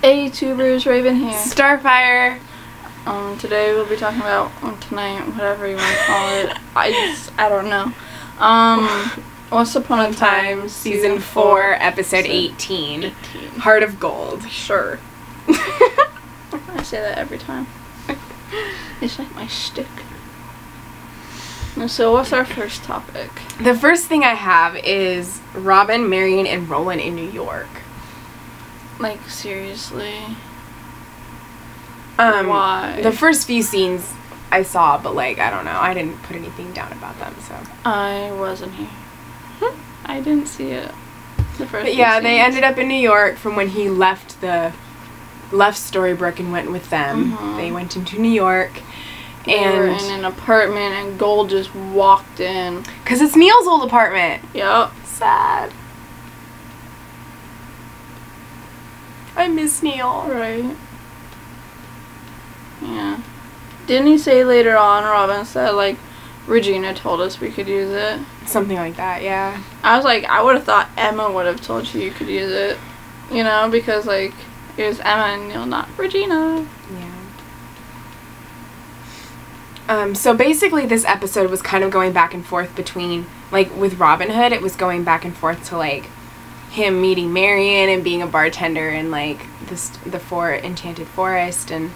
Hey, tubers, Raven here. Starfire. Today we'll be talking about, tonight, whatever you want to call it. I don't know. Once Upon a Time, Season 4, Episode 18. Heart of Gold. Sure. I say that every time. It's like my shtick. So what's our first topic? The first thing I have is Robin, Marion, and Roland in New York. Like, seriously? Why? The first few scenes I saw, but like, I don't know. I didn't put anything down about them, so. I wasn't here. I didn't see it. The first But yeah, they ended up in New York from when he left Storybrooke and went with them. Mm-hmm. They went into New York. They were in an apartment and Gold just walked in. Because it's Neil's old apartment. Yep. Sad. I miss Neil. Right. Yeah. Didn't he say later on, Robin said, like, Regina told us we could use it? Something like that, yeah. I was like, I would have thought Emma would have told you could use it. You know, because, like, it was Emma and Neil, not Regina. Yeah. So basically this episode was kind of going back and forth between, like, with Robin Hood, it was going back and forth to, like, him meeting Marion and being a bartender in, like, the Enchanted Forest and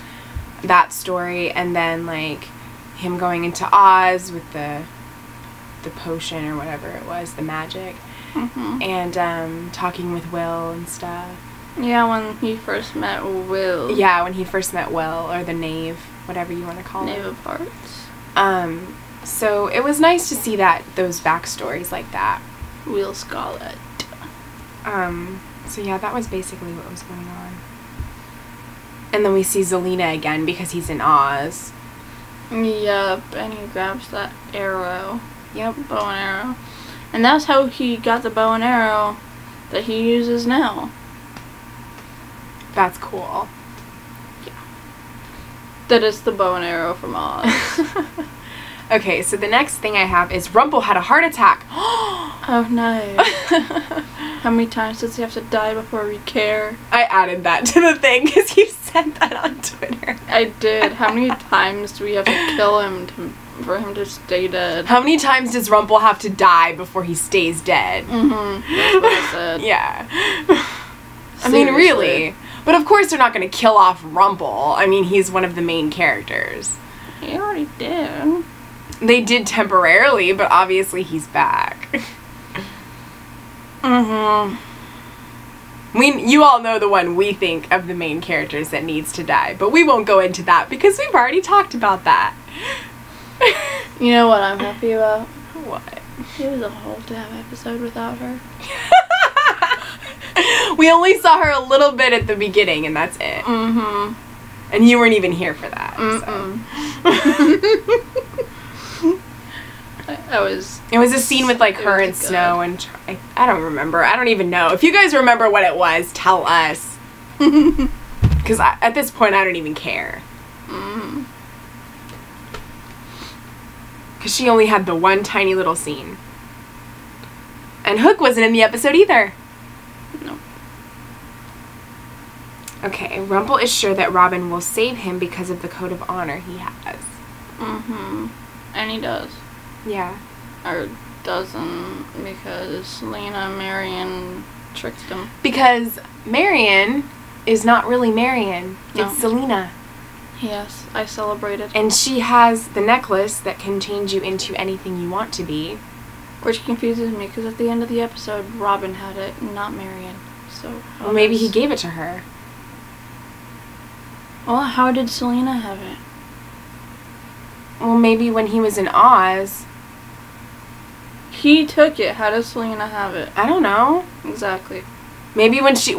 that story, and then, like, him going into Oz with the potion or whatever it was, the magic, and talking with Will and stuff. Yeah, when he first met Will. Yeah, when he first met Will, or the Knave, whatever you want to call it. Knave of Hearts. So it was nice to see those backstories like that. Will Scarlet. So yeah, that was basically what was going on. And then we see Zelena again because he's in Oz. Yep, and he grabs that arrow. Yep. Bow and arrow. And that's how he got the bow and arrow that he uses now. That's cool. Yeah. That is the bow and arrow from Oz. Okay, so the next thing I have is Rumple had a heart attack. Oh no. How many times does he have to die before we care? I added that to the thing because you said that on Twitter. I did. How many times do we have to kill him for him to stay dead? How many times does Rumple have to die before he stays dead? That's what I said. Yeah. I mean, really. But of course they're not going to kill off Rumple. I mean, he's one of the main characters. He already did. They did temporarily, but obviously he's back. You all know the one we think of the main characters that needs to die, but we won't go into that because we've already talked about that. You know what I'm happy about? What? It was a whole damn episode without her. We only saw her a little bit at the beginning, and that's it. And you weren't even here for that. So. It was a scene with, like, her and Snow, and I don't remember. I don't even know. If you guys remember what it was, tell us. Because at this point, I don't even care. Because she only had the one tiny little scene. And Hook wasn't in the episode either. No. Okay, Rumple is sure that Robin will save him because of the code of honor he has. And he does. Yeah. Or doesn't, because Lena Marion tricked him. Because Marion is not really Marion. No. It's Zelena. Yes, I celebrated. And she has the necklace that can change you into anything you want to be. Which confuses me, because at the end of the episode, Robin had it, not Marion. So, well, maybe he gave it to her. Well, how did Selena have it? Well, maybe when he was in Oz. He took it. How does Selena have it? I don't know. Exactly. Maybe when she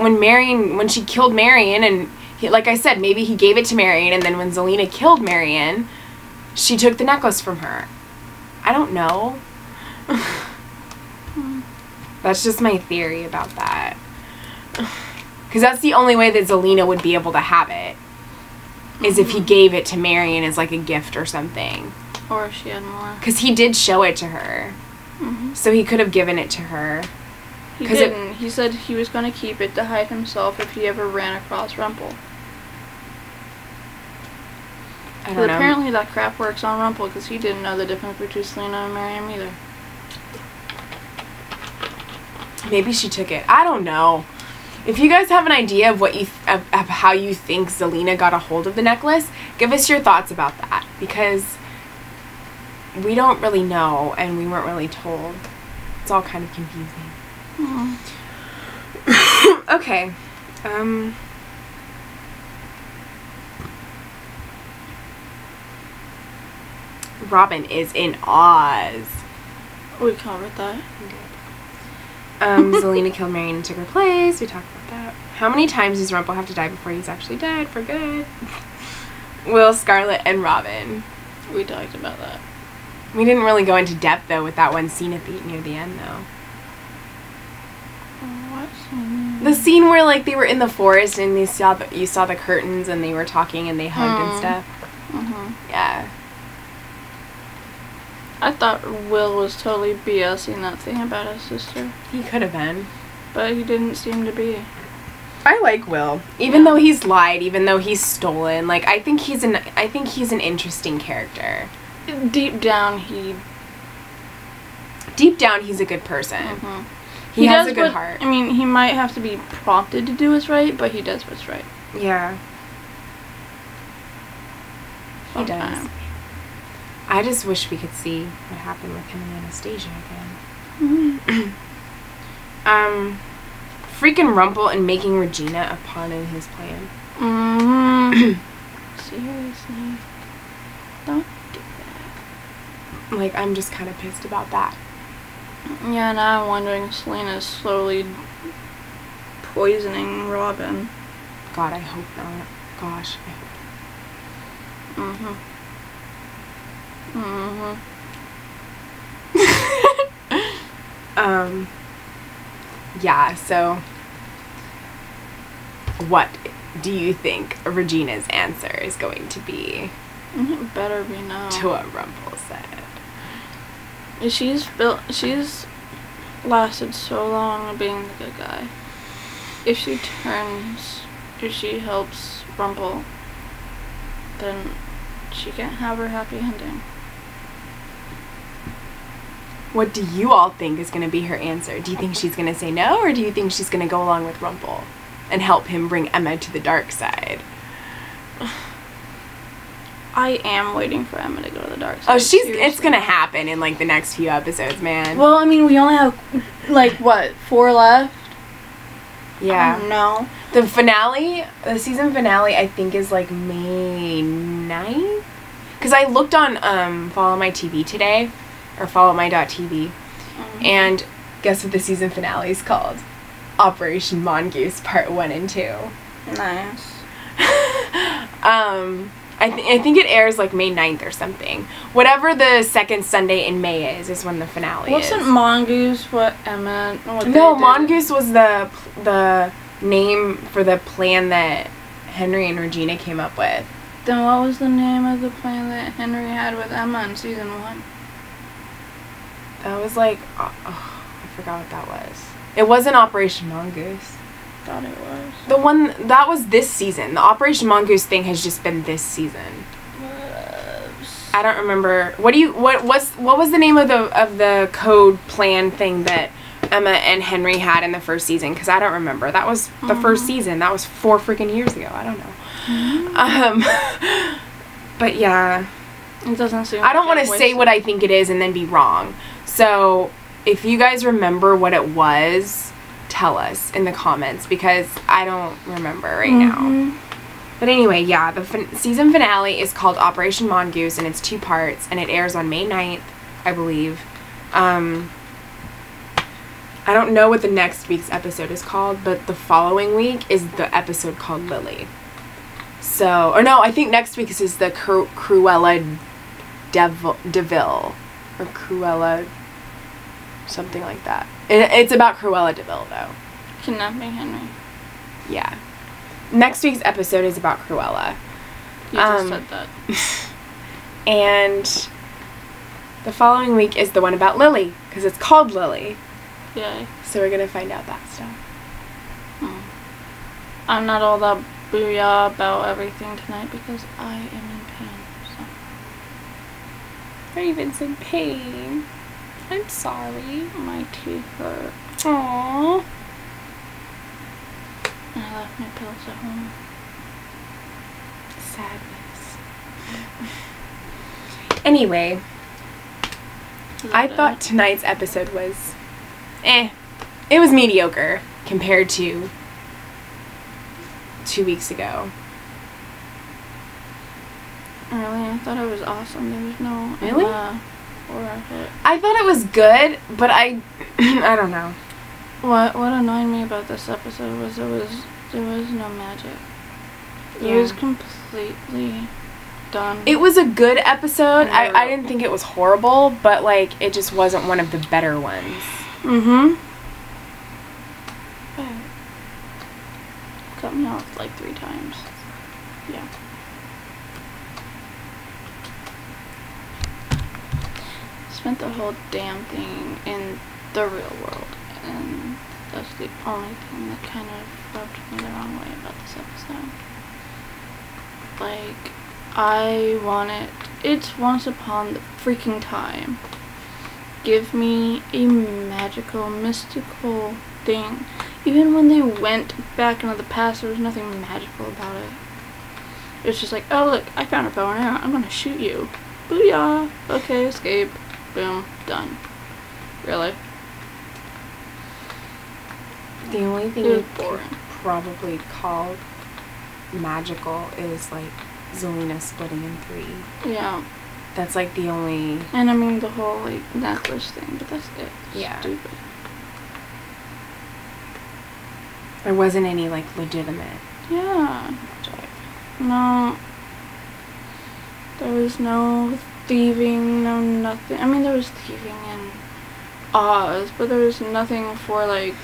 killed Marion, and like I said, maybe he gave it to Marion, and then when Zelena killed Marion, she took the necklace from her. I don't know. That's just my theory about that. Because that's the only way that Zelena would be able to have it. Is if he gave it to Marion as, like, a gift or something. Or if she had more. Because he did show it to her. So he could have given it to her. He didn't. He said he was going to keep it to hide himself if he ever ran across Rumple. I don't know. Apparently that crap works on Rumple because he didn't know the difference between Selena and Miriam either. Maybe she took it. I don't know. If you guys have an idea of what you of how you think Zelina got a hold of the necklace, give us your thoughts about that, because we don't really know and we weren't really told. It's all kind of confusing. Okay. Robin is in Oz. We covered that. We did. Zelina killed Marion and took her place. We talked about that. How many times does Rumple have to die before he's actually dead for good? Will, Scarlet, and Robin. We talked about that. We didn't really go into depth though with that one scene near the end though. What scene? The scene where like they were in the forest and you saw the curtains and they were talking and they hugged and stuff. Yeah. I thought Will was totally BSing that thing about his sister. He could have been. But he didn't seem to be. I like Will. Even though he's lied, even though he's stolen, like I think he's an interesting character. Deep down he's a good person. He has a good heart. I mean, he might have to be prompted to do what's right, but he does what's right. Yeah. He does. I just wish we could see what happened with him and Anastasia again. Freaking Rumple and making Regina a pawn in his plan. Seriously. Don't do that. Like, I'm just kind of pissed about that. Yeah, now I'm wondering if Selena's slowly poisoning Robin. God, I hope not. Gosh, I hope. Yeah, so what do you think Regina's answer is going to be? It better be no. To what Rumple said. She's lasted so long being the good guy. If she helps Rumple, then she can't have her happy ending. What do you all think is going to be her answer? Do you think she's going to say no, or do you think she's going to go along with Rumple and help him bring Emma to the dark side? I am waiting for Emma to go to the dark side. Oh, it's going to happen in like the next few episodes, man. Well, I mean, we only have like what, 4 left? Yeah. No. The season finale, I think is like May 9th. Because I looked on Follow My TV today, or followmy.tv, and guess what the season finale is called? Operation Mongoose Part 1 and 2. Nice. I think it airs like May 9th or something. Whatever the second Sunday in May is when the finale Wasn't Mongoose what Emma... No, Mongoose was the name for the plan that Henry and Regina came up with. Then what was the name of the plan that Henry had with Emma in season 1? That was like... I forgot what that was. It wasn't Operation Mongoose. Thought it was. The one that was this season. The Operation Mongoose thing has just been this season. I don't remember. What was the name of the code plan thing that Emma and Henry had in the first season? Because I don't remember. That was the first season. That was 4 freaking years ago. I don't know. But yeah, it doesn't seem. I don't want to say what I think it is and then be wrong. So if you guys remember what it was, tell us in the comments, because I don't remember right now. But anyway, yeah, the season finale is called Operation Mongoose, and it's 2 parts, and it airs on May 9th, I believe. I don't know what the next week's episode is called, but the following week is the episode called Lily. So, or no, I think next week's is the Cruella DeVille, or Cruella, something like that. It's about Cruella DeVille, though. Kidnapping Henry. Yeah. Next week's episode is about Cruella. You just said that. And the following week is the one about Lily, because it's called Lily. Yay. So we're gonna find out that stuff. I'm not all that booyah about everything tonight because I am in pain. So. Raven's in pain. I'm sorry. My teeth hurt. Aww. And I left my pills at home. Sadness. Anyway, I thought tonight's episode was it was mediocre compared to 2 weeks ago. Really? I thought it was awesome. There was no Really? Or a hit. I thought it was good, but I don't know. What annoyed me about this episode was there was no magic. It Yeah. was completely done. It was a good episode. I didn't think it was horrible, but like it just wasn't one of the better ones. But cut me off like 3 times. Yeah. Spent the whole damn thing in the real world, and that's the only thing that kind of rubbed me the wrong way about this episode. Like, I want it. It's once upon the freaking time. Give me a magical, mystical thing. Even when they went back into the past, there was nothing magical about it. It's just like, oh look, I found a bow and arrow. I'm gonna shoot you. Booyah. Okay, escape. Boom. Done. Really? The only thing It was you could boring. probably call magical is like Zelina splitting in 3. Yeah. That's like the only. And I mean the whole like necklace thing, but that's it. Yeah. Stupid. There wasn't any like legitimate Yeah. magic. No. There was no thieving, no nothing. I mean, there was thieving in Oz, but there was nothing for like.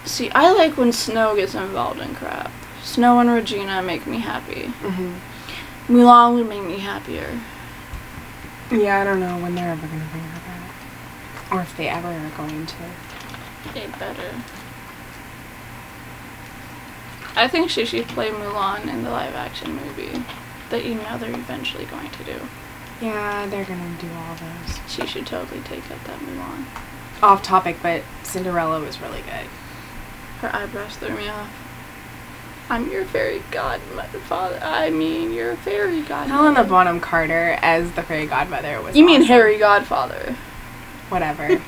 See, I like when Snow gets involved in crap. Snow and Regina make me happy. Mulan would make me happier. Yeah, I don't know when they're ever gonna bring her back, or if they ever are going to. They better. I think she should play Mulan in the live-action movie that you know they're eventually going to do. Yeah, they're gonna do all those. She should totally take up that Mulan. Off topic, but Cinderella was really good. Her eyebrows threw me off. I'm your fairy godmother. I mean, your fairy godmother. Helena Bonham Carter as the fairy godmother was. You mean awesome. Harry Godfather? Whatever.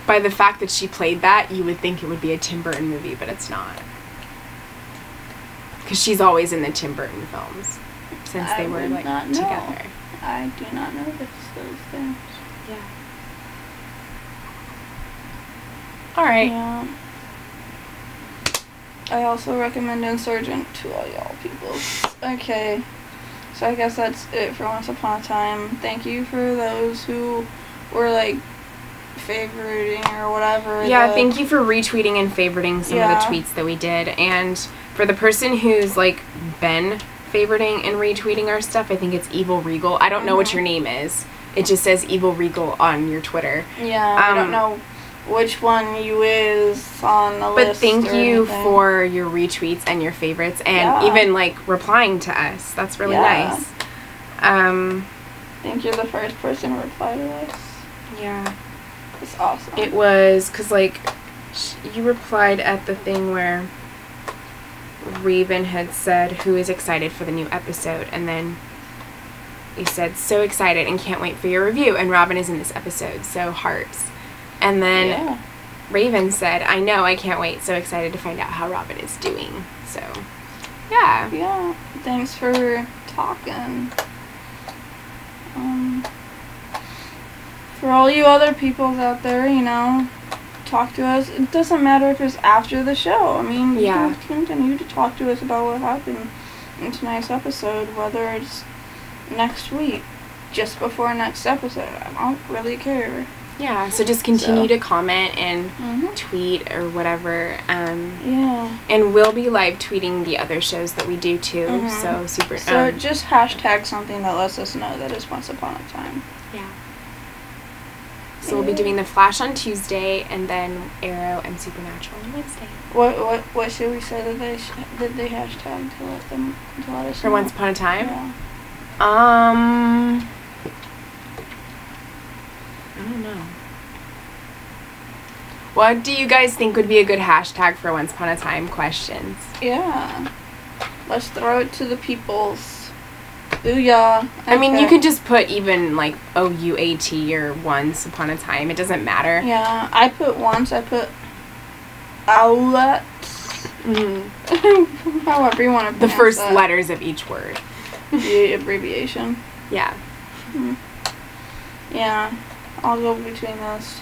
By the fact that she played that, you would think it would be a Tim Burton movie, but it's not. Because she's always in the Tim Burton films since they were like together. I do not know those things. Yeah. All right. Yeah. I also recommend Insurgent to all y'all people. Okay. So I guess that's it for Once Upon a Time. Thank you for those who were like favoriting or whatever. Yeah, thank you for retweeting and favoriting some of the tweets that we did. And for the person who's like been favoriting and retweeting our stuff, I think it's Evil Regal. I don't know what your name is. It just says Evil Regal on your Twitter. Yeah, I don't know which one you is on the list. But thank you for your retweets and your favorites and even like replying to us. That's really nice. I think you're the first person to reply to us. Yeah. It's awesome. It was because like you replied at the thing where Raven had said who is excited for the new episode, and then you said so excited and can't wait for your review, and Robin is in this episode, so hearts. And then Raven said, I know, I can't wait, so excited to find out how Robin is doing. So yeah, thanks for talking. For all you other peoples out there, you know, talk to us. It doesn't matter if it's after the show. I mean, you can continue to talk to us about what happened in tonight's episode, whether it's next week, just before next episode. I don't really care. Yeah, so just continue to comment and Mhm. tweet or whatever. Yeah. And we'll be live tweeting the other shows that we do too. Mhm. So super. So just hashtag something that lets us know that it's Once Upon a Time. Yeah. So we'll be doing the Flash on Tuesday, and then Arrow and Supernatural on Wednesday. What should we say that they hashtag to let us For know? Once Upon a Time. Yeah. I don't know. What do you guys think would be a good hashtag for Once Upon a Time questions? Yeah. Let's throw it to the peoples. Booyah. I mean, you Okay. could just put even like OUAT or Once Upon a Time. It doesn't matter. Yeah, I put OUAT. Mm-hmm. However you want to pronounce The first that. letters of each word. The abbreviation. Yeah. Yeah, I'll go between those.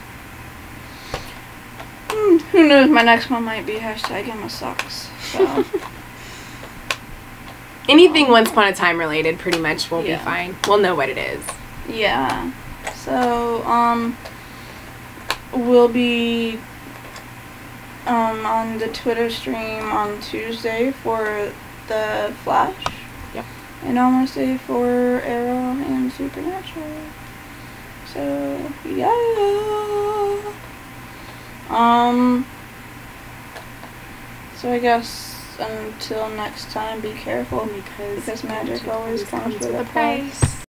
Who knows? My next one might be hashtag Emma sucks. So Anything Once Upon a Time related pretty much will be Yeah. fine. We'll know what it is. yeah. So we'll be on the Twitter stream on Tuesday for the Flash. Yep. And on Wednesday for Arrow and Supernatural. So yeah. So I guess until next time, be careful because magic always comes with a price.